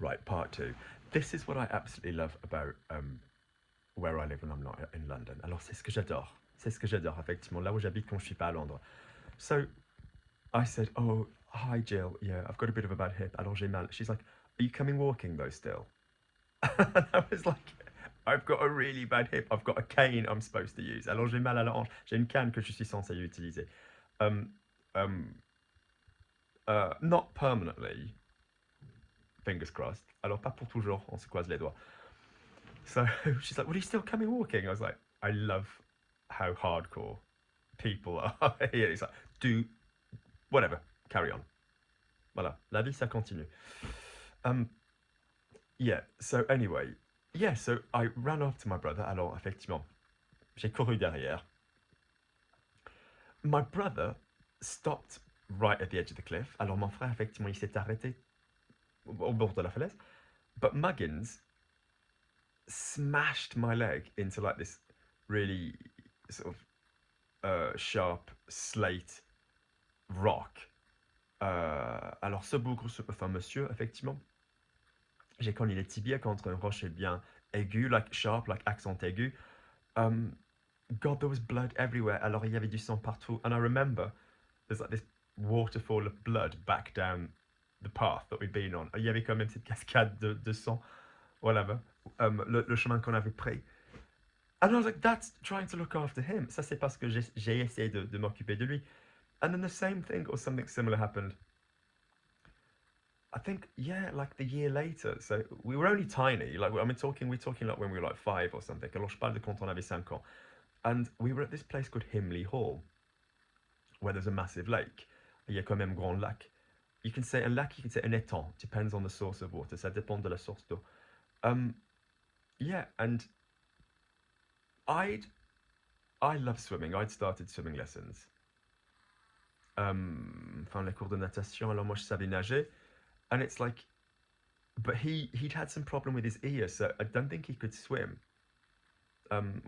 Right, part two. This is what I absolutely love about where I live when I'm not in London. Alors, c'est ce que j'adore. C'est ce que j'adore, effectivement, là où j'habite quand je suis pas à Londres. So, I said, oh, hi, Jill. Yeah, I've got a bit of a bad hip. Alors, j'ai mal. She's like, are you coming walking, though, still? And I was like, I've got a really bad hip. I've got a cane I'm supposed to use. Alors, j'ai mal à la hanche. J'ai une canne que je suis censé utiliser. Um, um, not permanently, fingers crossed. Alors, pas pour toujours, on se croise les doigts. So she's like, well, are you still coming walking? I was like, I love how hardcore people are here. It's like, do whatever, carry on. Voilà, la vie, ça continue. Yeah, so anyway, yeah, so I ran off to my brother. Alors, effectivement, j'ai couru derrière. My brother stopped right at the edge of the cliff. Alors, mon frère, effectivement, il s'est arrêté au bord de la falaise. But Muggins smashed my leg into like this really sort of sharp slate rock. Alors, ce bougre, enfin, monsieur, effectivement, j'ai cogné les tibias contre une roche bien aiguë, like sharp, like accent aigu. God, there was blood everywhere. Alors, il y avait du sang partout. And I remember there's like this waterfall of blood back down the path that we'd been on. Il y avait quand même cette cascade de sang, whatever, le chemin qu'on avait pris. And I was like, that's trying to look after him. Ça, c'est parce que j'ai essayé de m'occuper de lui. And then the same thing or something similar happened. I think, yeah, like the year later. So we were only tiny. Like, I mean, we're talking like when we were like 5 or something. Alors, je parle de quand on avait 5 ans. And we were at this place called Himley Hall, where there's a massive lake. Il y a quand même grand lac. You can say a lac, you can say un étang. Depends on the source of water. Ça dépend de la source d'eau. Yeah, and I love swimming. I'd started swimming lessons. Enfin, les cours de natation. Alors moi, je savais nager. And it's like, but he'd had some problem with his ear, so I don't think he could swim.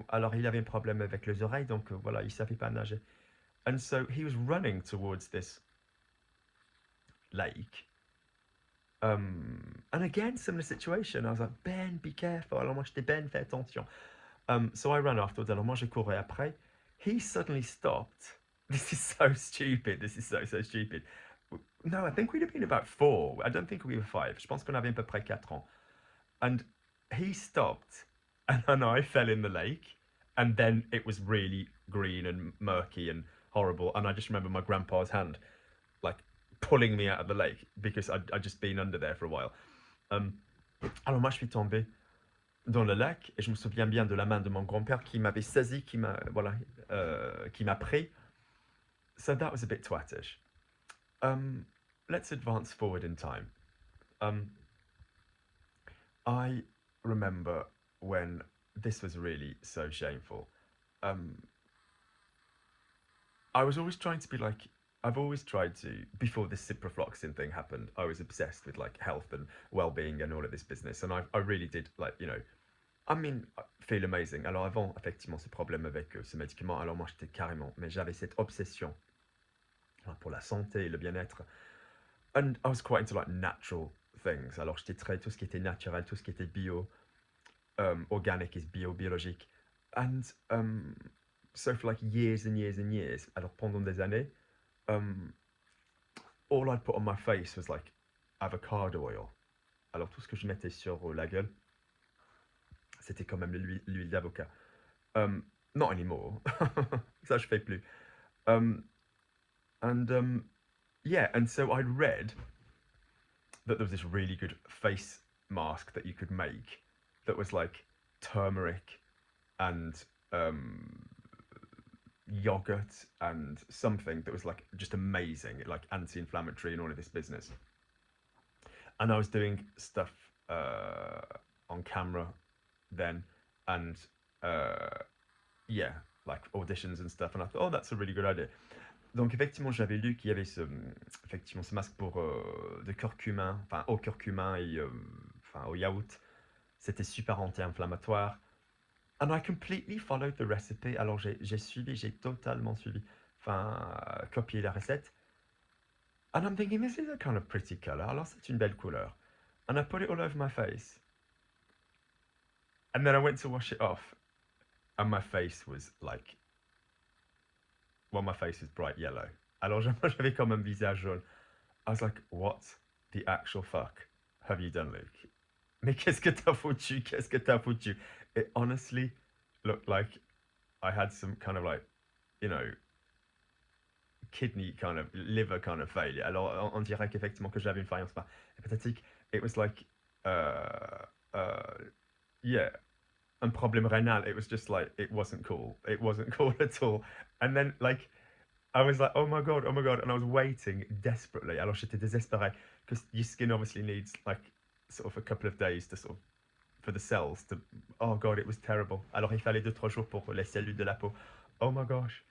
Alors il avait un problème avec les oreilles, donc voilà, il savait pas nager. And so he was running towards this lake. And again, similar situation. I was like, Ben, be careful. Alors moi, j'étais Ben, fais attention. So I ran afterwards. Alors moi, j'ai couru après. He suddenly stopped. This is so stupid. This is so stupid. No, I think we'd have been about 4. I don't think we were 5. Je pense qu'on avait à peu près 4 ans. And he stopped, and then I fell in the lake, and then it was really green and murky and horrible. And I just remember my grandpa's hand, like, pulling me out of the lake because I'd just been under there for a while. Alors moi, je suis tombé dans le lac, et je me souviens bien de la main de mon grand-père qui m'avait saisi, qui m'a pris. So that was a bit twatish. Let's advance forward in time. I remember when this was really so shameful. I was always trying to be like, I've always tried to, before this ciprofloxacin thing happened, I was obsessed with like health and well-being and all of this business. And I really did, like, you know, I mean, feel amazing. Alors avant, effectivement, ce problème avec ce médicament, alors moi j'étais carrément, mais j'avais cette obsession pour la santé et le bien-être. And I was quite into like natural things. Alors j'étais très, tout ce qui était naturel, tout ce qui était bio, organic is biologique. And so for like years and years and years, alors pendant des années, all I'd put on my face was like avocado oil. Alors tout ce que je mettais sur la gueule, c'était quand même l'huile d'avocat. Not anymore. Ça je fais plus. Yeah, and so I'd read that there was this really good face mask that you could make that was like turmeric and yogurt and something that was like just amazing, like anti-inflammatory and all of this business. And I was doing stuff on camera then, and yeah, like auditions and stuff. And I thought, oh, that's a really good idea. Donc effectivement, j'avais lu qu'il y avait effectivement ce masque pour de curcuma, enfin au curcuma et enfin au yaourt. C'était super anti-inflammatoire. And I completely followed the recipe. Alors j'ai totalement suivi, enfin copié la recette. And I'm thinking, this is a kind of pretty color. Alors c'est une belle couleur. and I put it all over my face. And then I went to wash it off, and my face was like, well, my face was bright yellow. Alors j'avais comme un visage jaune. I was like, what the actual fuck have you done, Luke? Mais qu'est-ce que t'as foutu? Qu'est-ce que t'as foutu? It honestly looked like I had some kind of like, you know, kidney kind of, liver kind of failure. Alors on dirait qu'effectivement que j'avais une faillance hépatique. It was like, yeah, un problème rénal. It was just like, it wasn't cool. It wasn't cool at all. And then like, I was like, oh my god, oh my god. And I was waiting desperately. Alors j'étais désespéré because your skin obviously needs like sort of a couple of days to sort of, for the cells to, oh god, it was terrible. Alors il fallait 2-3 jours pour les cellules de la peau. Oh my gosh.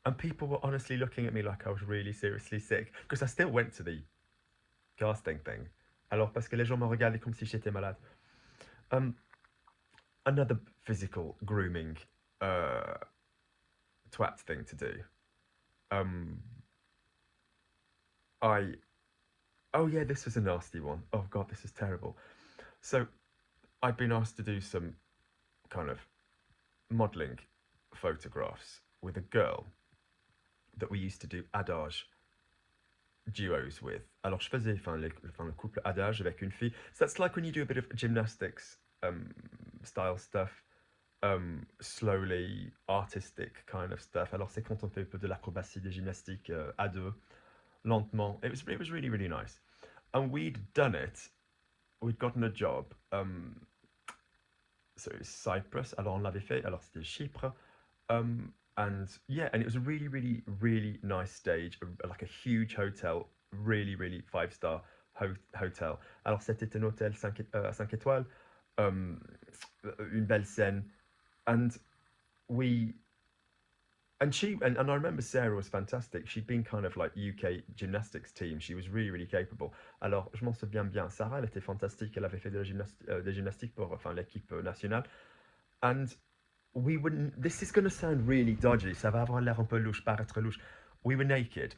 And people were honestly looking at me like I was really seriously sick because I still went to the casting thing. Alors parce que les gens me regardaient comme si j'étais malade. Another physical grooming twat thing to do. Oh yeah, this was a nasty one. Oh god, this is terrible. So I'd been asked to do some kind of modeling photographs with a girl that we used to do adage duos with. Alors je faisais le couple adage avec une fille. So that's like when you do a bit of gymnastics style stuff, slowly artistic kind of stuff. Alors c'est quand on fait un peu de l'acrobatie, des gymnastiques à deux, lentement. It was really, really nice. And we'd done it. We'd gotten a job. So it was Cyprus. Alors on l'avait fait. Alors c'était Chypre. And yeah, and it was a really, really, really nice stage, like a huge hotel, really, really 5-star hotel. Alors c'était un hôtel 5 étoiles, une belle scène, and I remember Sarah was fantastic. She'd been kind of like UK gymnastics team. She was really, really capable. Alors je m'en souviens bien. Sarah, elle était fantastique. Elle avait fait de la des gymnastiques pour, enfin, l'équipe nationale. And we wouldn't. This is going to sound really dodgy. Ça va avoir l'air un peu louche, paraître louche. We were naked.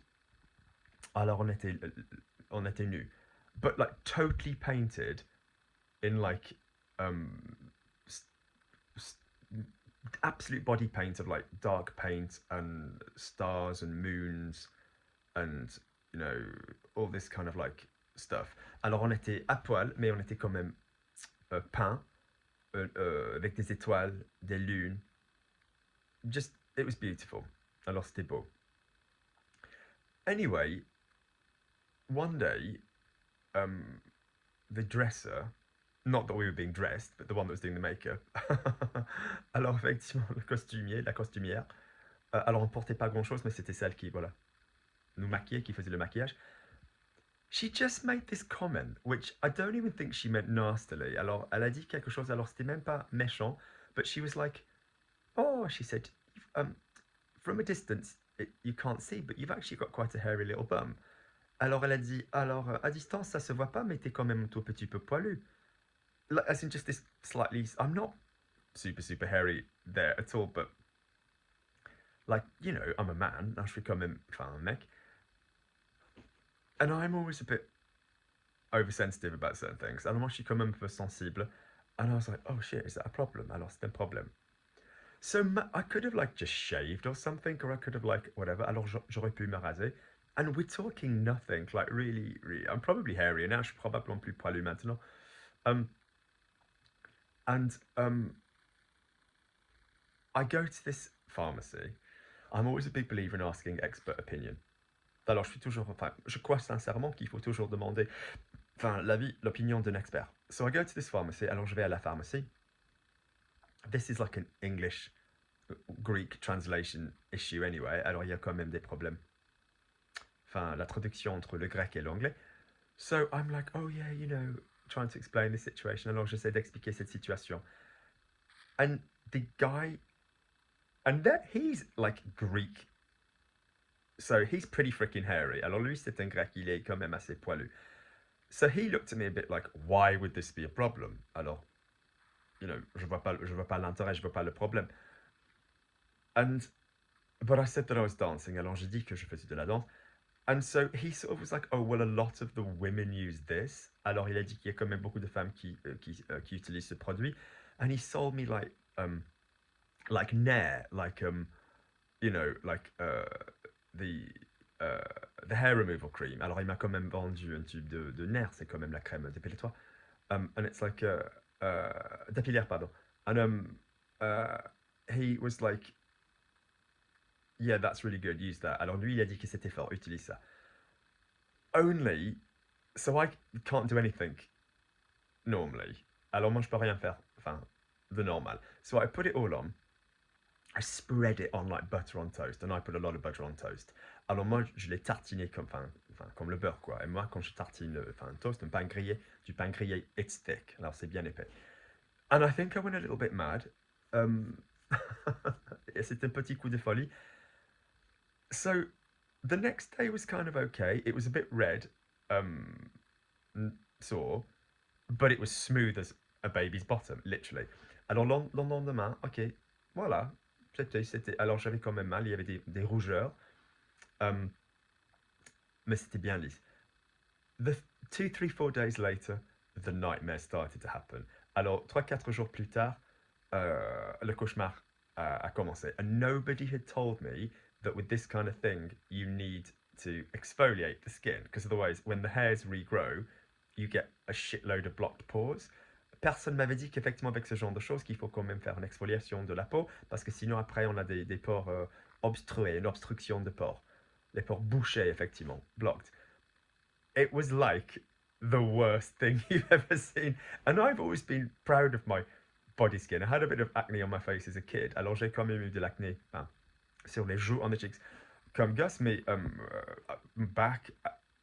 Alors on était nus, but like totally painted in like absolute body paint of like dark paint and stars and moons and, you know, all this kind of like stuff. Alors on était à poil, mais on était quand même peint avec des étoiles, des lunes. Just, it was beautiful. Alors c'était beau. Anyway, one day, the dresser, not that we were being dressed, but the one that was doing the makeup. Alors effectivement, le costumier, la costumière. Alors on ne portait pas grand-chose, mais c'était celle qui, voilà, nous maquillait, qui faisait le maquillage. She just made this comment, which I don't even think she meant nastily. Alors, elle a dit quelque chose, alors c'était même pas méchant, but she was like, oh, she said, from a distance, you can't see, but you've actually got quite a hairy little bum. Alors elle a dit, alors à distance ça se voit pas, mais t'es quand même un tout petit peu poilu. Like, as in just this slightly, I'm not super hairy there at all, but like, you know, I'm a man, je suis quand même, enfin, un mec. And I'm always a bit oversensitive about certain things. Alors moi je suis quand même un peu sensible. And I was like, oh shit, is that a problem? Alors c'est un problème. So I could have like just shaved or something, or I could have like whatever. Alors j'aurais pu me raser. And we're talking nothing, like really, I'm probably hairy now, je suis probablement plus poilu maintenant. I go to this pharmacy. I'm always a big believer in asking expert opinion. Alors je suis toujours, enfin, je crois sincèrement qu'il faut toujours demander, enfin, l'avis, l'opinion d'un expert. So I go to this pharmacy, alors je vais à la pharmacie. This is like an English Greek translation issue anyway, alors il y a quand même des problèmes. Enfin, la traduction entre le grec et l'anglais. So I'm like, oh yeah, you know, trying to explain the situation. Alors j'essaie d'expliquer cette situation. And the guy, and that he's like Greek. So he's pretty freaking hairy. Alors lui, c'est un grec, il est quand même assez poilu. So he looked at me a bit like, why would this be a problem? Alors, you know, je vois pas l'intérêt, je vois pas le problème. But I said that I was dancing. Alors j'ai dit que je faisais de la danse. And so he sort of was like, oh, well, a lot of the women use this. Alors, il a dit qu'il y a quand même beaucoup de femmes qui utilisent ce produit. And he sold me like Nair, you know, the, uh, the hair removal cream. Alors, il m'a quand même vendu un tube de Nair, c'est quand même la crème dépilatoire. And it's like, dépilaire, pardon. And uh, he was like, yeah, that's really good, use that. Alors, lui, il a dit que c'était fort, utilise ça. Only, so I can't do anything normally. Alors moi je peux rien faire, enfin, the normal. So I put it all on. I spread it on like butter on toast, and I put a lot of butter on toast. Alors moi je l'ai tartiné comme le beurre quoi. Et moi quand je tartine un toast, un pain grillé, du pain grillé, it's thick. Alors c'est bien épais. And I think I went a little bit mad. Et c'était un petit coup de folie. So the next day was kind of okay. It was a bit red, sore, but it was smooth as a baby's bottom, literally. Alors le lendemain, ok, voilà, c'était. Alors j'avais quand même mal, il y avait des rougeurs, mais c'était bien lisse. The 2, 3, 4 days later, the nightmare started to happen. Alors 3-4 jours plus tard, le cauchemar a commencé. And nobody had told me that with this kind of thing, you need to exfoliate the skin, because otherwise, when the hairs regrow, you get a shitload of blocked pores. Personne m'avait dit qu'effectivement, avec ce genre de choses, qu'il faut quand même faire une exfoliation de la peau, parce que sinon, après, on a des pores obstrués, une obstruction de pores. Les pores bouchés, effectivement, blocked. It was like the worst thing you've ever seen. And I've always been proud of my body skin. I had a bit of acne on my face as a kid. Alors j'ai quand même eu de l'acné sur les joues, on the cheeks, comme gosse, mais back,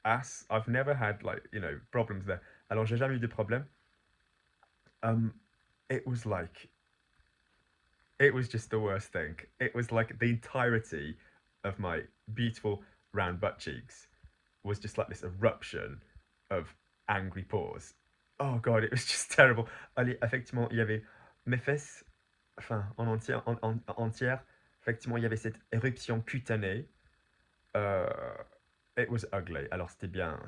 ass, I've never had like, you know, problems there. Alors j'ai jamais eu de problème. It was like, it was just the worst thing. It was like the entirety of my beautiful round butt cheeks was just like this eruption of angry pores. Oh god, it was just terrible. Allez, effectivement, il y avait mes fesses, enfin, entière, effectivement, il y avait cette éruption cutanée. It was ugly. Alors c'était bien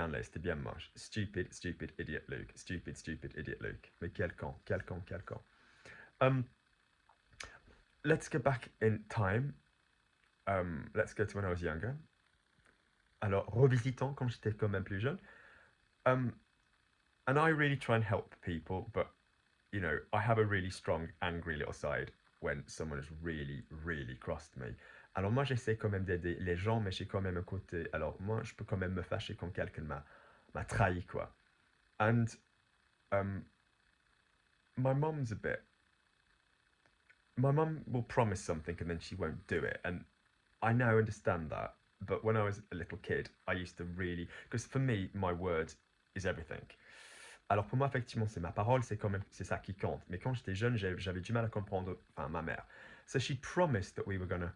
laid, c'était bien moche. Stupid, stupid idiot Luke. Stupid, stupid idiot Luke. Mais quel con, quel con, quel con. Let's go back in time. Let's go to when I was younger. Alors, revisitant quand j'étais quand même plus jeune. And I really try and help people, but, you know, I have a really strong, angry little side when someone has really, really crossed me. Alors moi, j'essaie quand même d'aider les gens, mais j'ai quand même un côté... Alors moi, je peux quand même me fâcher quand quelqu'un m'a trahi, quoi. And my mum's a bit... My mum will promise something and then she won't do it. And I now understand that. But when I was a little kid, I used to really... Because for me, my word is everything. Alors pour moi, effectivement, c'est ma parole, c'est ça qui compte. Mais quand j'étais jeune, j'avais du mal à comprendre, enfin, ma mère. So she promised that we were gonna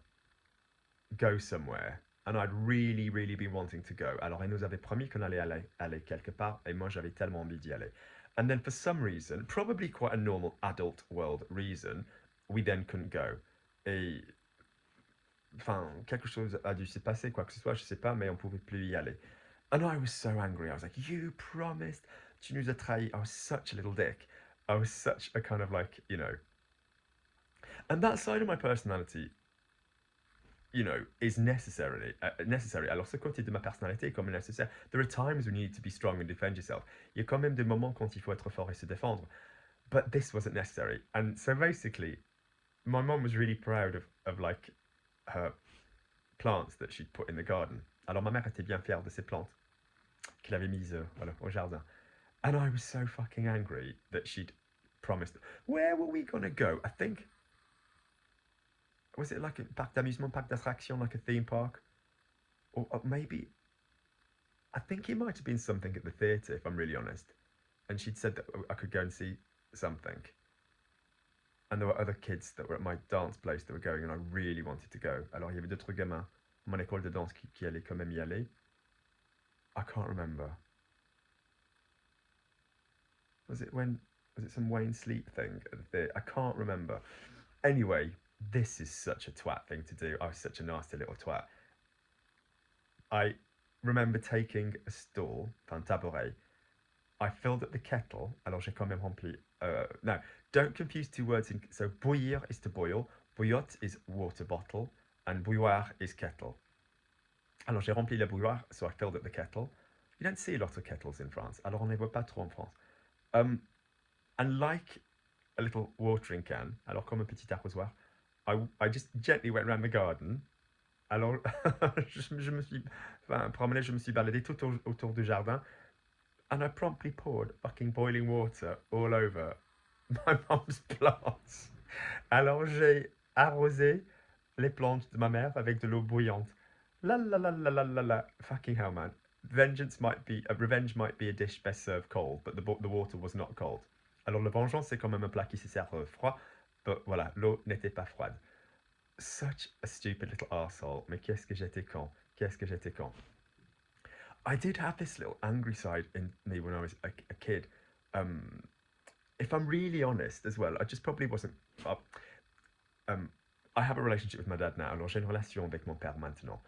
go somewhere. And I'd really, really been wanting to go. Alors elle nous avait promis qu'on allait aller quelque part, et moi j'avais tellement envie d'y aller. And then for some reason, probably quite a normal adult world reason, we then couldn't go. Et enfin, quelque chose a dû se passer, quoi que ce soit, je sais pas, mais on pouvait plus y aller. And I was so angry. I was like, you promised. Tu nous as trahi. I was such a little dick. I was such a kind of like, you know. And that side of my personality, you know, is necessary. Alors ce côté de ma personnalité est comme nécessaire. There are times when you need to be strong and defend yourself. Il y a quand même des moments quand il faut être fort et se défendre. But this wasn't necessary. And so basically, my mom was really proud of like her plants that she'd put in the garden. Alors ma mère était bien fière de ses plantes qu'elle avait mises voilà, au jardin. And I was so fucking angry that she'd promised. Where were we gonna go? I think... Was it like a parc d'amusement, parc d'attraction, like a theme park? Or maybe... I think it might have been something at the theatre, if I'm really honest. And she'd said that I could go and see something. And there were other kids that were at my dance place that were going, and I really wanted to go. Alors il y avait d'autres gamins, mon école de danse qui allaient quand même y aller. I can't remember. Was it some Wayne Sleep thing at the theatre? I can't remember. Anyway, this is such a twat thing to do. I was such a nasty little twat. I remember taking a stool, enfin un tabouret. I filled up the kettle. Alors j'ai quand même rempli. Now, don't confuse two words. So bouillir is to boil. Bouillotte is water bottle. And bouilloire is kettle. Alors j'ai rempli la bouilloire, so I filled up the kettle. You don't see a lot of kettles in France. Alors on ne les voit pas trop en France. And like a little watering can, alors comme un petit arrosoir, I just gently went around the garden. Alors je me suis promené, je me suis baladé tout autour du jardin. And I promptly poured fucking boiling water all over my mom's plants. Alors j'ai arrosé les plantes de ma mère avec de l'eau bouillante. La la la la la la la. Fucking hell, man. Revenge might be a dish best served cold, but the water was not cold. Alors la vengeance, c'est quand même un plat qui se sert froid, but voilà, l'eau n'était pas froide. Such a stupid little arsehole. Mais qu'est-ce que j'étais con. Qu'est-ce que j'étais con. I did have this little angry side in me when I was a kid. If I'm really honest as well, I just probably wasn't. I have a relationship with my dad now. Alors j'ai une relation avec mon père maintenant.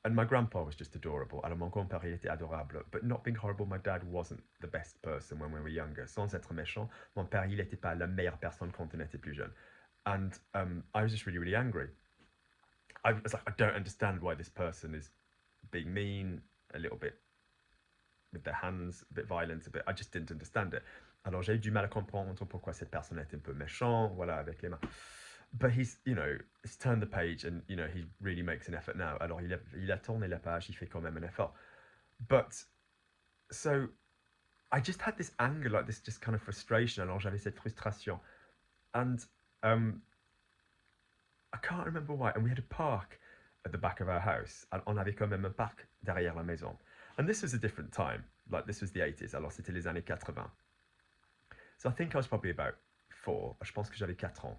And my grandpa was just adorable. Alors mon grand-père il était adorable. But not being horrible, my dad wasn't the best person when we were younger. Sans être méchant, mon père il n'était pas la meilleure personne quand on était plus jeune. And I was just really, really angry. I was like, I don't understand why this person is being mean, a little bit with their hands, a bit violent, a bit. I just didn't understand it. Alors j'ai eu du mal à comprendre pourquoi cette personne était un peu méchant, voilà, avec les mains. But he's turned the page and, he really makes an effort now. Alors il a tourné la page, il fait quand même un effort. But, so, I just had this anger, like this just kind of frustration. Alors j'avais cette frustration. And I can't remember why. And we had a park at the back of our house. And on avait quand même un parc derrière la maison. And this was a different time. Like, this was the 80s. Alors c'était les années 80. So I think I was probably about 4. Je pense que j'avais 4 ans.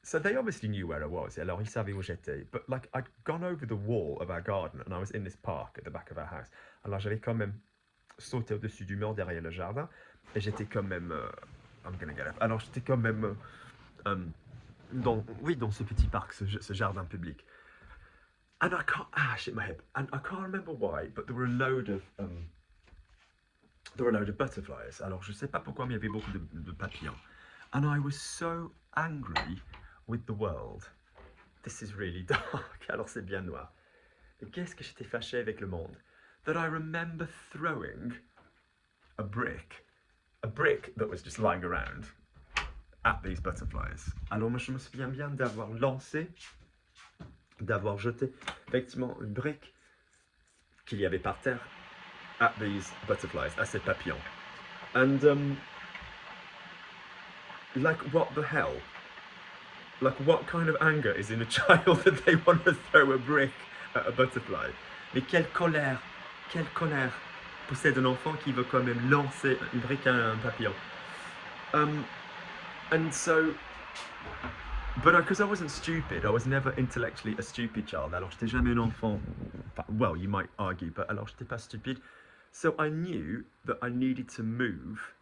So they obviously knew where I was. Alors ils savaient où j'étais. But like I'd gone over the wall of our garden and I was in this park at the back of our house. Alors j'avais quand même sauté au-dessus du mur derrière le jardin et j'étais quand même I'm gonna get up. Alors j'étais quand même dans ce petit parc, ce jardin public. And I can't shit my head. And I can't remember why, but there were a load of butterflies. Alors je sais pas pourquoi, mais il y avait beaucoup de papillons. And I was so angry with the world. This is really dark. Alors c'est bien noir. Et qu'est-ce que j'étais fâché avec le monde? That I remember throwing a brick that was just lying around at these butterflies. Alors moi je me souviens bien d'avoir jeté effectivement une brique qu'il y avait par terre at these butterflies, à ces papillons. And like, what the hell? Like, what kind of anger is in a child that they want to throw a brick at a butterfly? Mais quelle colère possède un enfant qui veut quand même lancer une brique à un papillon? And so, but because I wasn't stupid, I was never intellectually a stupid child. Alors j'étais jamais un enfant. Well, you might argue, but alors j'étais pas stupide. So I knew that I needed to move.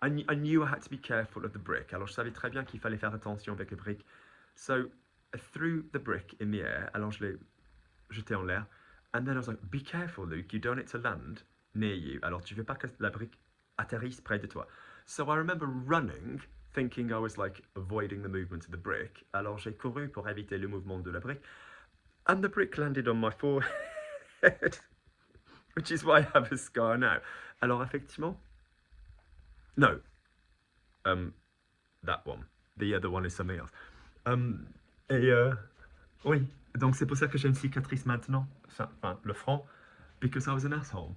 I knew I had to be careful of the brick. Alors je savais très bien qu'il fallait faire attention avec le brick. So I threw the brick in the air. Alors je l'ai jeté en l'air. And then I was like, be careful, Luke. You don't want it to land near you. Alors tu veux pas que la brique atterrisse près de toi. So I remember running, thinking I was like avoiding the movement of the brick. Alors j'ai couru pour éviter le mouvement de la brique. And the brick landed on my forehead, which is why I have a scar now. Alors effectivement, no, that one. The other one is something else. Oui, donc c'est pour ça que j'ai une cicatrice maintenant, enfin le front, because I was an asshole.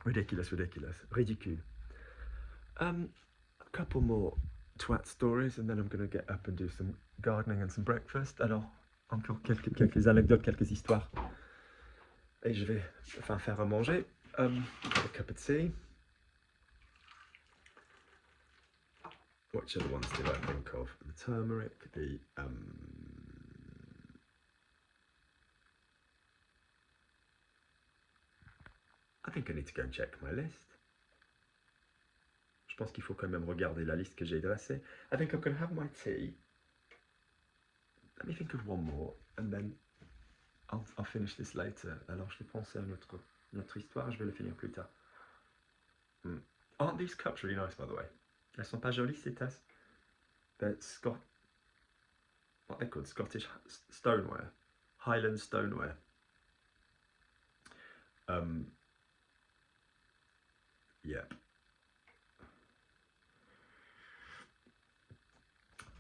Ridiculous, ridicule. A couple more twat stories and then I'm going to get up and do some gardening and some breakfast. Alors, encore quelques anecdotes, quelques histoires. Et je vais faire à manger. A cup of tea. Which other ones did I think of? The turmeric, I think I need to go and check my list. Je pense qu'il faut quand même regarder la liste que j'ai dressée. I think I'm going to have my tea. Let me think of one more, and then I'll finish this later. Alors, je vais penser à notre histoire, je vais le finir plus tard. Aren't these cups really nice, by the way? Elles sont pas jolies, ces tasses? They're what they're called, Scottish stoneware. Highland stoneware. Yep.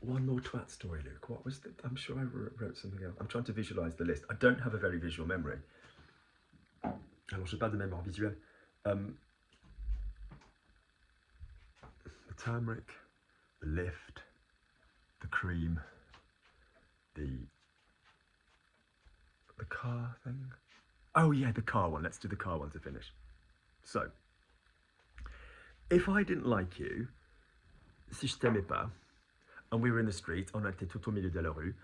One more twat story, Luke. What was the... I'm sure I wrote something else. I'm trying to visualise the list. I don't have a very visual memory. Alors, je parle de mémoire visuelle. The turmeric, the lift, the cream, the car thing. Oh yeah, the car one. Let's do the car one to finish. So, if I didn't like you, si je t'aimais pas, and we were in the street, on était tout au milieu de la rue,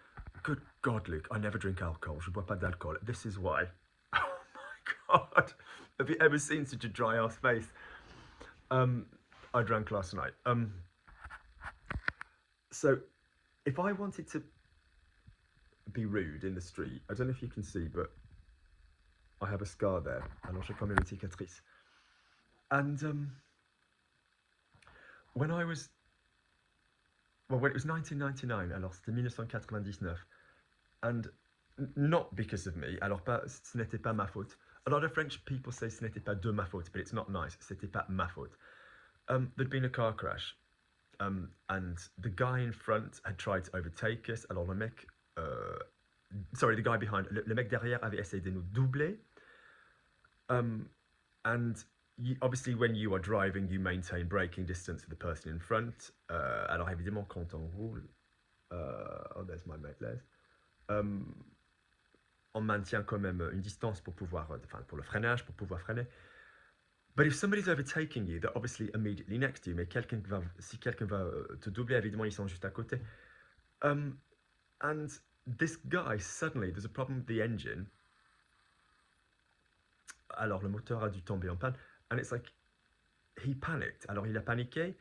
good God, Luke, I never drink alcohol. Je bois pas d'alcool. This is why. Oh my God. Have you ever seen such a dry ass face? I drank last night. So, if I wanted to be rude in the street, I don't know if you can see, but I have a scar there. Alors, j'ai quand même une cicatrice. And when it was 1999, alors c'était 1999, and not because of me, alors pas, ce n'était pas ma faute. A lot of French people say ce n'était pas de ma faute, but it's not nice. C'était pas ma faute. There'd been a car crash, and the guy in front had tried to overtake us. Alors le mec, sorry, the guy behind, le mec derrière avait essayé de nous doubler. And obviously, when you are driving, you maintain braking distance with the person in front. Alors évidemment, quand on roule, oh, there's my mate Les. On maintient quand même une distance pour pouvoir, enfin pour le freinage, pour pouvoir freiner. But if somebody's overtaking you, they're obviously immediately next to you. Mais si quelqu'un va te doubler, évidemment, ils sont juste à côté. And this guy, suddenly, there's a problem with the engine. Alors, le moteur a dû tomber en panne. And it's like, he panicked. Alors, il a paniqué.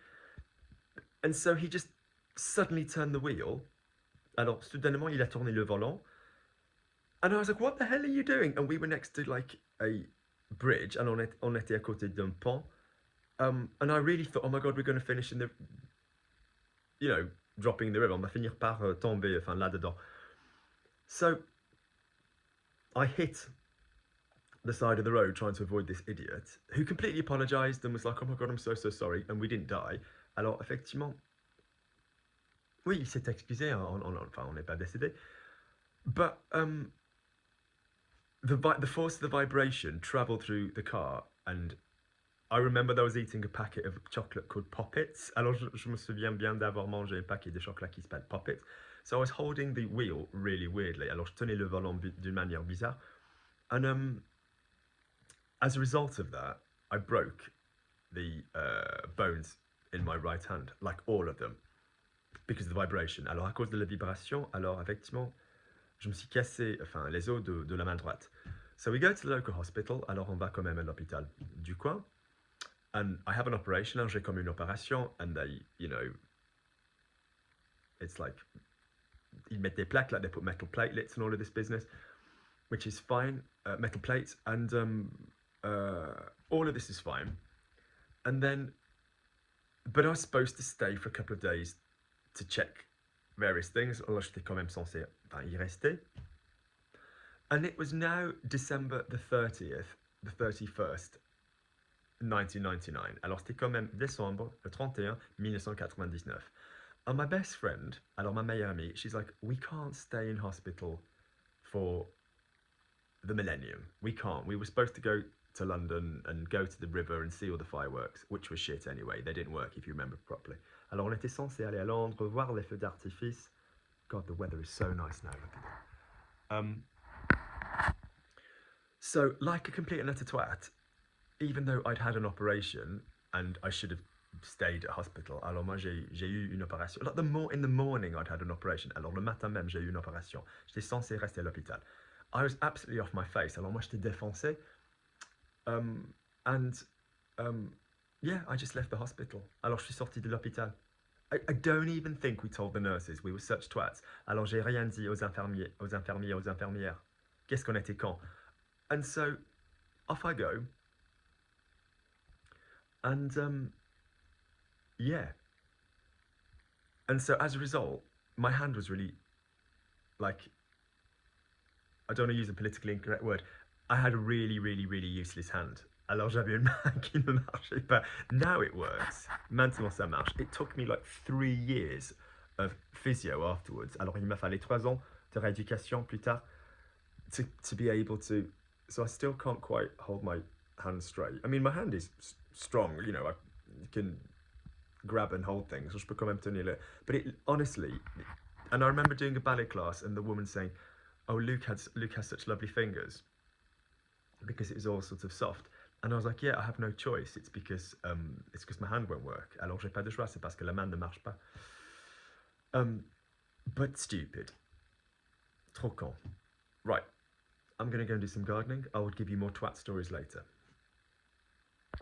And so he just suddenly turned the wheel. Alors, soudainement, il a tourné le volant. And I was like, what the hell are you doing? And we were next to like a bridge, and on était à côté d'un pont. And I really thought, oh my God, we're going to finish in the, dropping in the river. On va finir par tomber, enfin, là-dedans. So, I hit the side of the road trying to avoid this idiot, who completely apologized and was like, oh my God, I'm so sorry, and we didn't die. Alors, effectivement, oui, il s'est excusé, enfin, on n'est pas décédé. But, the force of the vibration travelled through the car, and I remember I was eating a packet of chocolate called Poppets. Alors, je me souviens bien d'avoir mangé un paquet de chocolat qui s'appelle Poppets. So I was holding the wheel really weirdly. Alors, je tenais le volant d'une manière bizarre. And as a result of that, I broke the bones in my right hand, like all of them, because of the vibration. Alors, à cause de la vibration, alors, effectivement, je me suis cassé, enfin, les os de la main droite. So we go to the local hospital, alors on va quand même à l'hôpital du coin. And I have an operation, alors j'ai comme une opération, and they, it's like, ils mettent des plaques, like they put metal platelets and all of this business, which is fine, metal plates, and all of this is fine. And then, but I was supposed to stay for a couple of days to check various things, alors j'étais quand même censé y rester. And it was now December the 30th, the 31st, 1999. Alors c'était quand même décembre, le 31, 1999. And my best friend, alors ma meilleure amie, she's like, we can't stay in hospital for the millennium. We can't. We were supposed to go to London and go to the river and see all the fireworks, which was shit anyway. They didn't work if you remember properly. Alors on était censé aller à Londres, voir les feux d'artifice. God, the weather is so nice now. Look at that. So, like a complete and utter twat, even though I'd had an operation and I should have stayed at hospital, alors moi j'ai eu une opération. Like in the morning I'd had an operation. Alors le matin même j'ai eu une opération. J'étais censé rester à l'hôpital. I was absolutely off my face. Alors moi j'étais défoncé. Yeah, I just left the hospital. Alors je suis sorti de l'hôpital. I don't even think we told the nurses. We were such twats. Alors j'ai rien dit aux infirmiers, aux infirmières. Qu'est-ce qu'on était quand? And so off I go. And yeah. And so as a result, my hand was really like, I don't want to use a politically incorrect word. I had a really, really, really useless hand. Alors j'avais une main qui ne marchait pas. Now it works. Maintenant ça marche. It took me like 3 years of physio afterwards. Alors il m'a fallu 3 ans de rééducation plus tard to be able to. So I still can't quite hold my hand straight. I mean, my hand is strong. You know, I can grab and hold things. Je peux quand même tenir le. But it honestly, and I remember doing a ballet class and the woman saying, "Oh, Luke has such lovely fingers," because it was all sort of soft. And I was like, yeah, I have no choice. It's because my hand won't work. Alors j'ai pas de choix. C'est parce que la main ne marche pas. But stupid. Trop con. Right. I'm gonna go and do some gardening. I will give you more twat stories later.